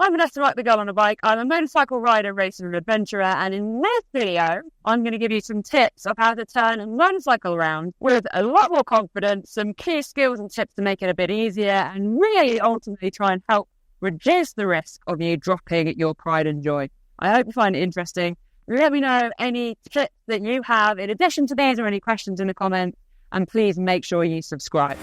I'm Vanessa Wright, the girl on a bike. I'm a motorcycle rider, racer, and adventurer. And in this video, I'm going to give you some tips of how to turn a motorcycle around with a lot more confidence, some key skills and tips to make it a bit easier, and really ultimately try and help reduce the risk of you dropping your pride and joy. I hope you find it interesting. Let me know any tips that you have in addition to these or any questions in the comments. And please make sure you subscribe.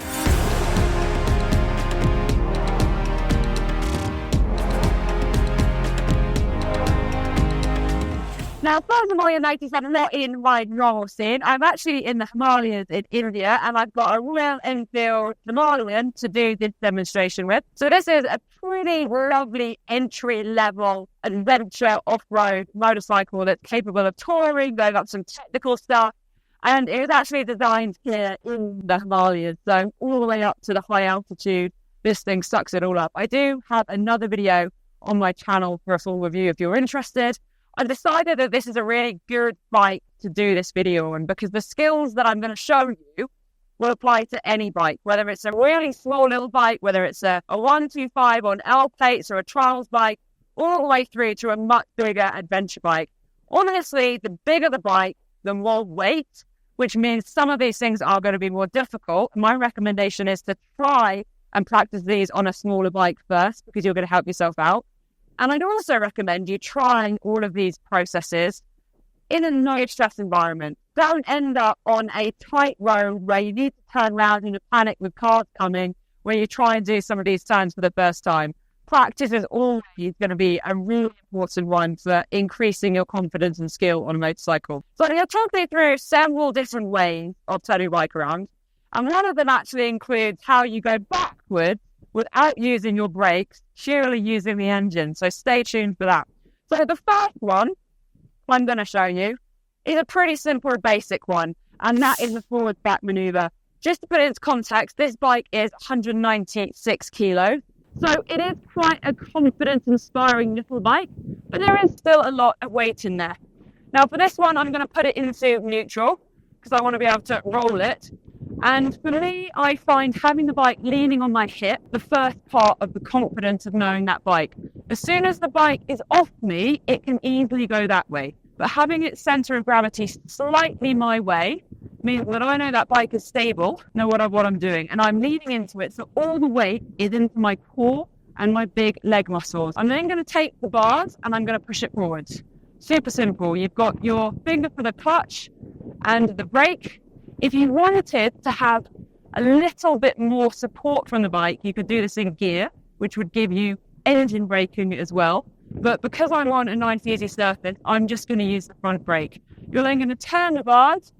Now, first of all, you'll notice I'm not in my normal scene. I'm actually in the Himalayas in India, and I've got a Royal Enfield Himalayan to do this demonstration with. So this is a pretty lovely entry-level adventure off-road motorcycle that's capable of touring, going up some technical stuff. And it was actually designed here in the Himalayas, so all the way up to the high altitude. This thing sucks it all up. I do have another video on my channel for a full review if you're interested. I decided that this is a really good bike to do this video on because the skills that I'm going to show you will apply to any bike, whether it's a really small little bike, whether it's a 125 on L plates or a trials bike, all the way through to a much bigger adventure bike. Honestly, the bigger the bike, the more weight, which means some of these things are going to be more difficult. My recommendation is to try and practice these on a smaller bike first because you're going to help yourself out. And I'd also recommend you trying all of these processes in a no-stress environment. Don't end up on a tight road where you need to turn around in a panic with cars coming when you try and do some of these turns for the first time. Practice is always going to be a really important one for increasing your confidence and skill on a motorcycle. So I'm going to talk you through several different ways of turning your bike around. And one of them actually includes how you go backwards without using your brakes, purely using the engine. So stay tuned for that. So the first one I'm going to show you is a pretty simple, basic one, and that is the forward-back manoeuvre. Just to put it into context, this bike is 196 kilos. So it is quite a confidence-inspiring little bike, but there is still a lot of weight in there. Now for this one, I'm going to put it into neutral because I want to be able to roll it. And for me, I find having the bike leaning on my hip, the first part of the confidence of knowing that bike. As soon as the bike is off me, it can easily go that way. But having its center of gravity slightly my way means that I know that bike is stable, know what I'm doing, and I'm leaning into it. So all the weight is into my core and my big leg muscles. I'm then going to take the bars and I'm going to push it forwards. Super simple. You've got your finger for the clutch and the brake. If you wanted to have a little bit more support from the bike, you could do this in gear, which would give you engine braking as well. But because I'm on a nice easy surface, I'm just going to use the front brake. You're then going to turn the bars,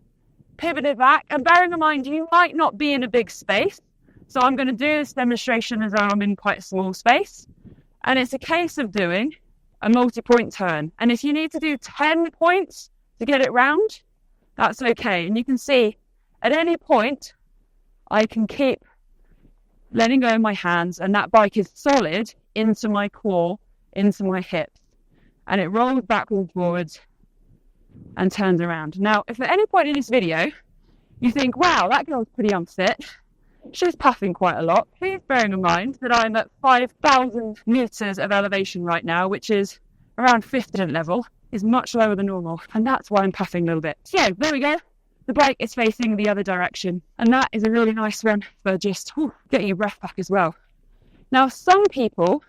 pivot it back, and bearing in mind, you might not be in a big space. So I'm going to do this demonstration as though I'm in quite a small space. And it's a case of doing a multi-point turn. And if you need to do 10 points to get it round, that's okay. And you can see at any point, I can keep letting go of my hands, and that bike is solid into my core, into my hips. And it rolls backwards and forwards and turns around. Now, if at any point in this video, you think, wow, that girl's pretty unfit, she's puffing quite a lot, please bear in mind that I'm at 5,000 meters of elevation right now, which is around 50% level, is much lower than normal. And that's why I'm puffing a little bit. So, there we go. The bike is facing the other direction. And that is a really nice one for just getting your breath back as well. Now, some people,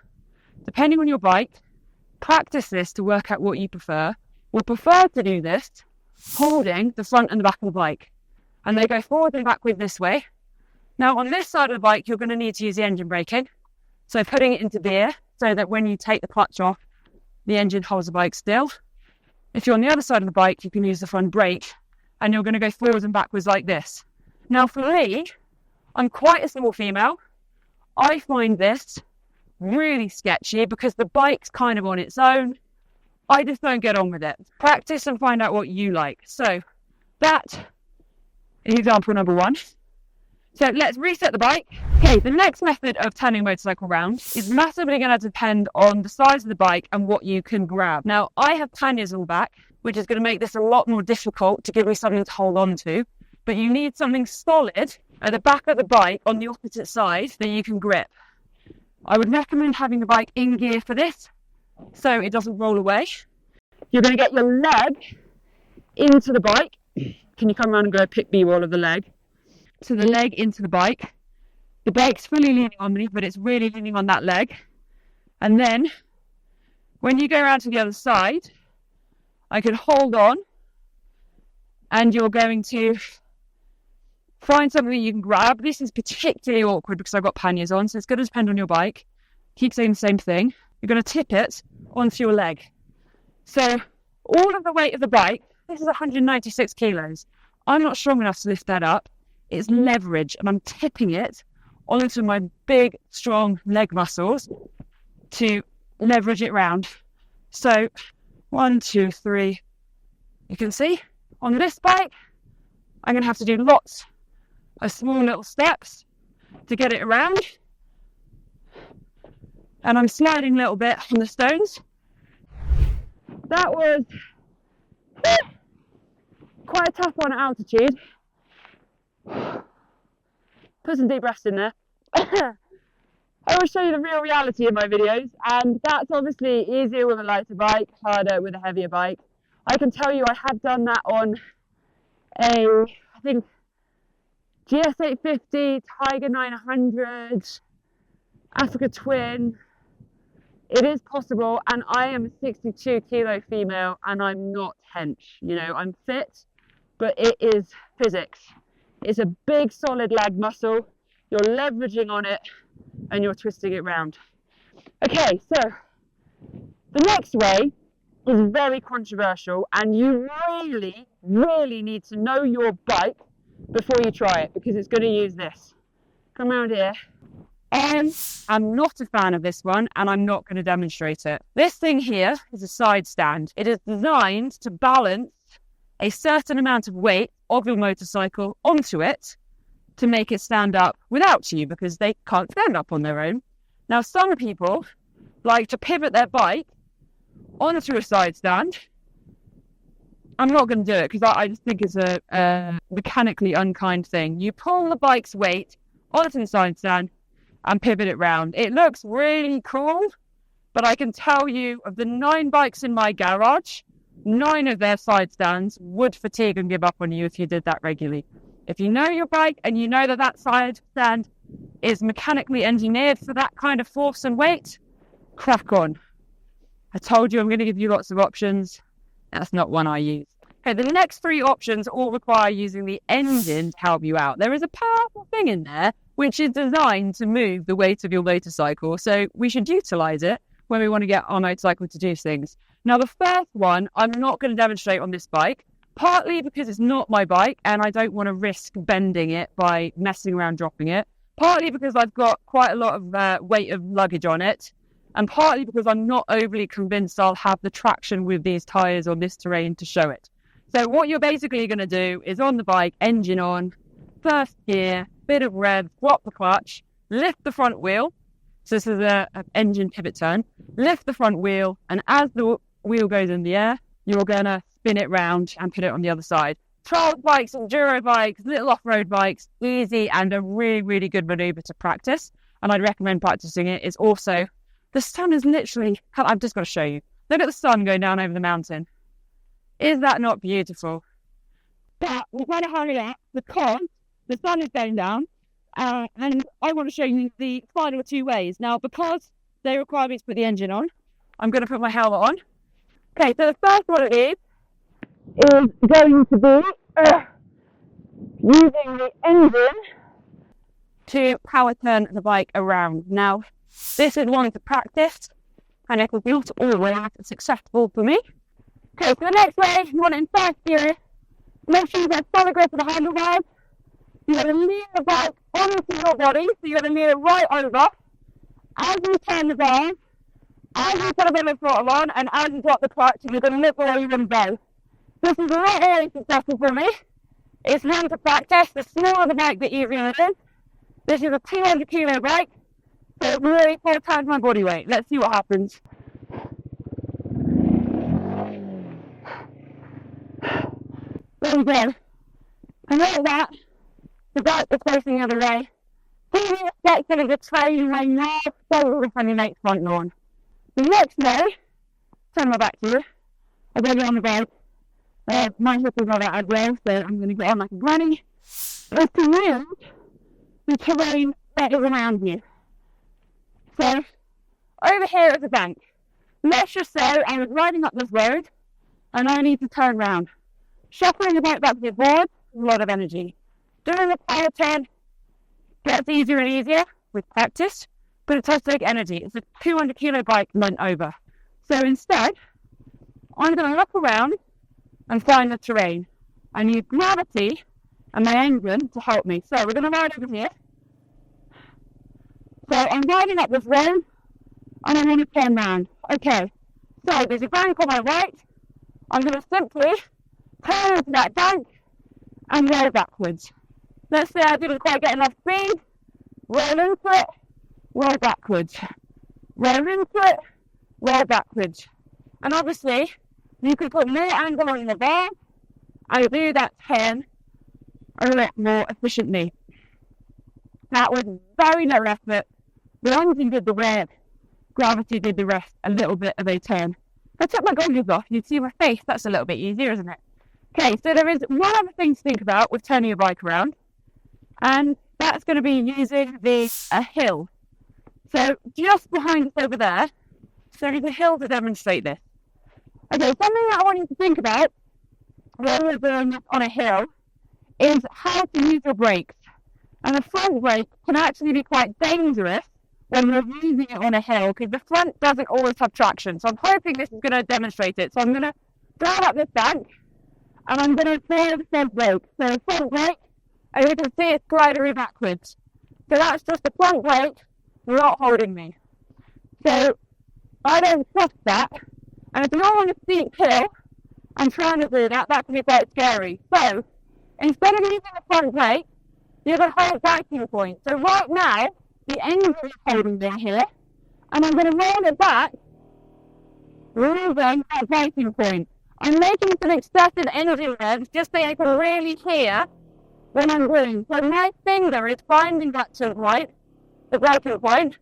depending on your bike, practice this to work out what you prefer, will prefer to do this holding the front and the back of the bike. And they go forward and backward this way. Now, on this side of the bike, you're going to need to use the engine braking. So putting it into gear so that when you take the clutch off, the engine holds the bike still. If you're on the other side of the bike, you can use the front brake. And you're going to go forwards and backwards like this. Now for me, I'm quite a small female. I find this really sketchy because the bike's kind of on its own. I just don't get on with it. Practice and find out what you like. So that is example number one. So let's reset the bike. Okay, the next method of turning a motorcycle around is massively going to depend on the size of the bike and what you can grab. Now, I have panniers all back, which is going to make this a lot more difficult to give me something to hold on to. But you need something solid at the back of the bike on the opposite side that you can grip. I would recommend having the bike in gear for this so it doesn't roll away. You're going to get your leg into the bike. Can you come around and go pick B-roll of the leg? So the leg into the bike. The bike's fully leaning on me, but it's really leaning on that leg. And then when you go around to the other side, I can hold on, and you're going to find something you can grab. This is particularly awkward because I've got panniers on, so it's going to depend on your bike. Keep saying the same thing. You're going to tip it onto your leg. So all of the weight of the bike, this is 196 kilos. I'm not strong enough to lift that up. It's leverage, and I'm tipping it onto my big, strong leg muscles to leverage it round. So 1, 2, 3. You can see on this bike, I'm going to have to do lots of small little steps to get it around. And I'm sliding a little bit on the stones. That was quite a tough one at altitude. Put some deep breaths in there. I will show you the real reality in my videos, and that's obviously easier with a lighter bike, harder with a heavier bike. I can tell you I have done that on I think GS 850, Tiger 900, Africa Twin. It is possible, and I am a 62 kilo female, and I'm not hench. You know, I'm fit, but it is physics. It's a big solid leg muscle. You're leveraging on it and you're twisting it round. Okay, so the next way is very controversial, and you really need to know your bike before you try it, because it's going to use this. Come around here. I'm not a fan of this one, and I'm not going to demonstrate it. This thing here is a side stand. It is designed to balance a certain amount of weight of your motorcycle onto it to make it stand up without you, because they can't stand up on their own. Now, some people like to pivot their bike onto a side stand. I'm not going to do it because I just think it's a mechanically unkind thing. You pull the bike's weight onto the side stand and pivot it round. It looks really cool, but I can tell you, of the 9 bikes in my garage, 9 of their side stands would fatigue and give up on you if you did that regularly. If you know your bike and you know that that side stand is mechanically engineered for that kind of force and weight, crack on. I told you I'm going to give you lots of options. That's not one I use. Okay, the next 3 options all require using the engine to help you out. There is a powerful thing in there which is designed to move the weight of your motorcycle, so we should utilise it when we want to get our motorcycle to do things. Now, the first one I'm not going to demonstrate on this bike, partly because it's not my bike and I don't want to risk bending it by messing around dropping it, partly because I've got quite a lot of weight of luggage on it, and partly because I'm not overly convinced I'll have the traction with these tyres on this terrain to show it. So what you're basically going to do is, on the bike, engine on, first gear, bit of rev, drop the clutch, lift the front wheel. So this is an engine pivot turn. Lift the front wheel, and as the wheel goes in the air, you're going to spin it round and put it on the other side. Trial bikes, enduro bikes, little off-road bikes, easy and a really good manoeuvre to practice. And I'd recommend practicing it. It's also, the sun is literally, I've just got to show you. Look at the sun going down over the mountain. Is that not beautiful? But we've got to hurry up because the sun is going down, and I want to show you the final 2 ways. Now, because they require me to put the engine on, I'm going to put my helmet on. Okay, so the first one it is going to be using the engine to power turn the bike around. Now, this is one to practice, and it will not always successful for me. Okay, so the next way, you want it in first gear. Make sure you get solid grip of the handlebars. You're going to lean the bike onto your body, so you're going to lean it right over. As you turn the bars, as you put a bit of throttle on, and as you drop the clutch, you're going to lift all your bow. This is not always successful for me. It's time to practice. The smaller the bike, the easier it is. This is a 200 kilo bike, so it really 4 times my body weight. Let's see what happens. Very good. And like that, the bike is facing the other way. previous section of the train right now, so with my mate's front lawn. The next day, turn my back to you, I get on the bike. My hip is not out well, so I'm going to get on like a granny. It's to move the terrain that is around you. So, over here is a bank. Let's just say I was riding up this road and I need to turn round. Shuffling about back to the board, a lot of energy. Doing the power turn gets easier and easier with practice, but it does take energy. It's a 200 kilo bike leant over. So instead, I'm going to look around and find the terrain. I need gravity and my engine to help me. So we're going to ride over here. So I'm riding up this road and I'm going to turn round. Okay, so there's a bank on my right. I'm going to simply turn into that bank and roll backwards. Let's say I didn't quite get enough speed. Roll into it, roll backwards. Roll into it, roll backwards. And obviously, you can put more angle on the bar. I do that turn a lot more efficiently. That was very low effort. The engine did the work. Gravity did the rest, a little bit of a turn. If I took my goggles off, you'd see my face. That's a little bit easier, isn't it? Okay, so there is one other thing to think about with turning your bike around, and that's going to be using a hill. So just behind us over there, there is a hill to demonstrate this. Okay, something that I want you to think about when we're doing on a hill is how to use your brakes. And the front brake can actually be quite dangerous when we're using it on a hill because the front doesn't always have traction. So I'm hoping this is going to demonstrate it. So I'm going to drive up this bank and I'm going to clear the front brake. So the front brake, and you can see it's glidery backwards. So that's just the front brake not holding me. So I don't trust that. And if you're on a steep hill and trying to do that, that can be quite scary. So instead of using the front brake, you're going to hold biting point. So right now, the engine is holding me here, and I'm going to roll it back, moving that biting point. I'm making some excessive energy revs just so I can really hear when I'm doing. So my finger is finding that tilt point, the biting point,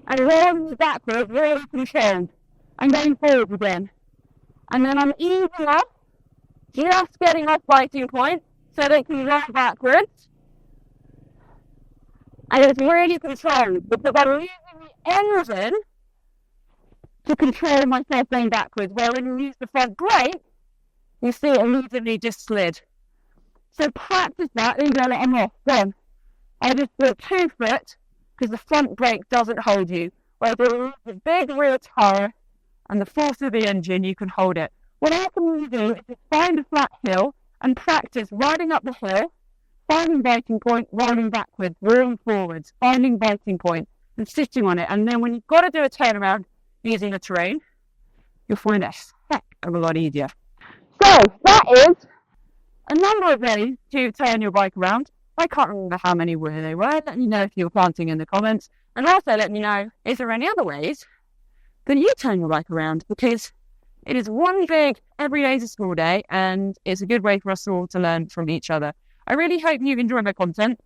and rolling backwards, really controlled. I'm going forward again. And then I'm easing up, just getting off biting point, so they can roll backwards. And it's really controlled because I'm using the engine to control myself going backwards, where when you use the front brake, you see it immediately just slid. So practice that and go let them off. Then I just do 2 foot because the front brake doesn't hold you. Whereas when you use the big rear tire and the force of the engine, you can hold it. What I can do is just find a flat hill and practice riding up the hill, finding biting point, rolling backwards, rolling forwards, finding biting point, and sitting on it. And then when you've got to do a turnaround using the terrain, you'll find it a heck of a lot easier. So that is a number of ways to turn your bike around. I can't remember how many they were. Let me know if you're planting in the comments. And also let me know, is there any other ways that you turn your bike around? Because it is one big, every day is a school day, and it's a good way for us all to learn from each other. I really hope you enjoy my content.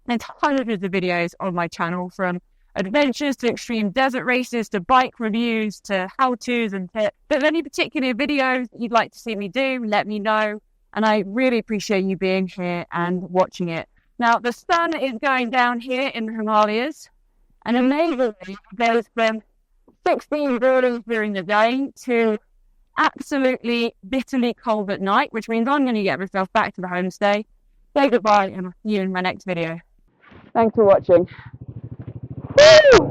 There's hundreds of videos on my channel, from adventures to extreme desert races to bike reviews to how-tos and tips. But if any particular videos you'd like to see me do, let me know. And I really appreciate you being here and watching it. Now, the sun is going down here in the Himalayas. And amazingly, it goes from 16 degrees during the day to absolutely bitterly cold at night, which means I'm going to get myself back to the homestay. Say goodbye, and I'll see you in my next video. Thanks for watching. Woo!